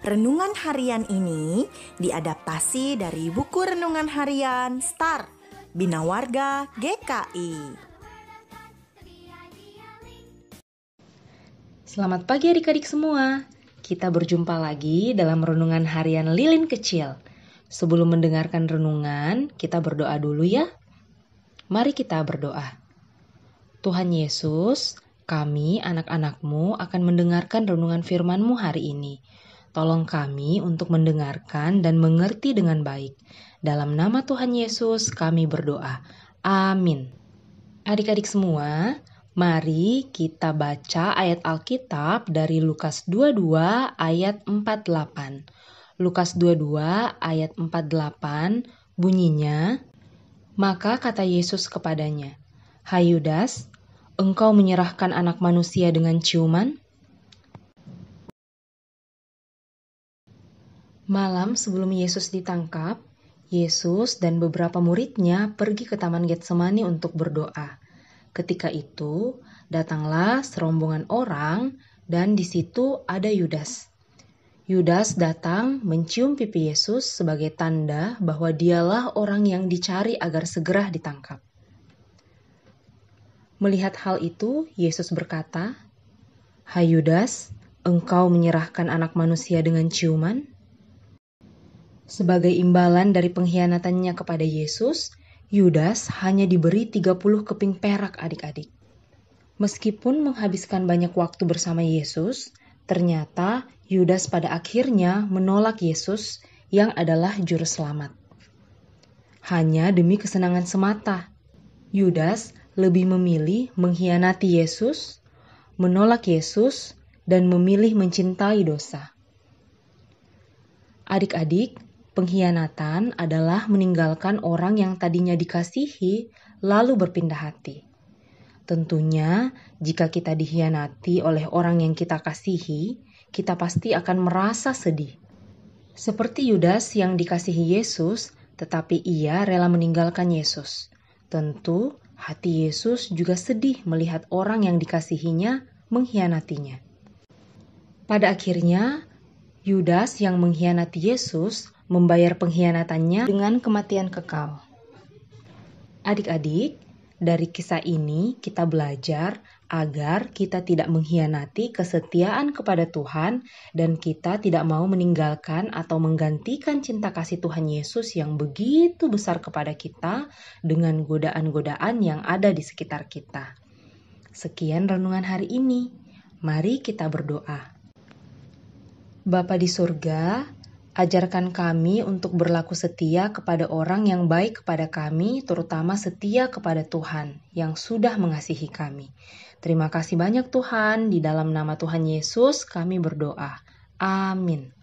Renungan harian ini diadaptasi dari buku renungan harian Start Bina Warga GKI. Selamat pagi adik-adik semua. Kita berjumpa lagi dalam renungan harian Lilin Kecil. Sebelum mendengarkan renungan, kita berdoa dulu ya. Mari kita berdoa. Tuhan Yesus, kami anak-anak-Mu akan mendengarkan renungan firman-Mu hari ini. Tolong kami untuk mendengarkan dan mengerti dengan baik. Dalam nama Tuhan Yesus kami berdoa. Amin. Adik-adik semua, mari kita baca ayat Alkitab dari Lukas 22 ayat 48. Lukas 22 ayat 48 bunyinya, maka kata Yesus kepadanya, "Hai Yudas, engkau menyerahkan anak manusia dengan ciuman?" Malam sebelum Yesus ditangkap, Yesus dan beberapa muridnya pergi ke Taman Getsemani untuk berdoa. Ketika itu, datanglah serombongan orang dan di situ ada Yudas. Yudas datang mencium pipi Yesus sebagai tanda bahwa dialah orang yang dicari agar segera ditangkap. Melihat hal itu, Yesus berkata, "Hai Yudas, engkau menyerahkan anak manusia dengan ciuman?" Sebagai imbalan dari pengkhianatannya kepada Yesus, Yudas hanya diberi 30 keping perak adik-adik. Meskipun menghabiskan banyak waktu bersama Yesus, ternyata Yudas pada akhirnya menolak Yesus yang adalah juru selamat. Hanya demi kesenangan semata, Yudas lebih memilih mengkhianati Yesus, menolak Yesus, dan memilih mencintai dosa. Adik-adik, pengkhianatan adalah meninggalkan orang yang tadinya dikasihi lalu berpindah hati. Tentunya, jika kita dikhianati oleh orang yang kita kasihi, kita pasti akan merasa sedih. Seperti Yudas yang dikasihi Yesus, tetapi ia rela meninggalkan Yesus. Tentu, hati Yesus juga sedih melihat orang yang dikasihinya mengkhianatinya. Pada akhirnya, Yudas yang mengkhianati Yesus membayar pengkhianatannya dengan kematian kekal. Adik-adik, dari kisah ini kita belajar agar kita tidak mengkhianati kesetiaan kepada Tuhan dan kita tidak mau meninggalkan atau menggantikan cinta kasih Tuhan Yesus yang begitu besar kepada kita dengan godaan-godaan yang ada di sekitar kita. Sekian renungan hari ini. Mari kita berdoa. Bapa di surga, ajarkan kami untuk berlaku setia kepada orang yang baik kepada kami, terutama setia kepada Tuhan yang sudah mengasihi kami. Terima kasih banyak Tuhan, di dalam nama Tuhan Yesus kami berdoa. Amin.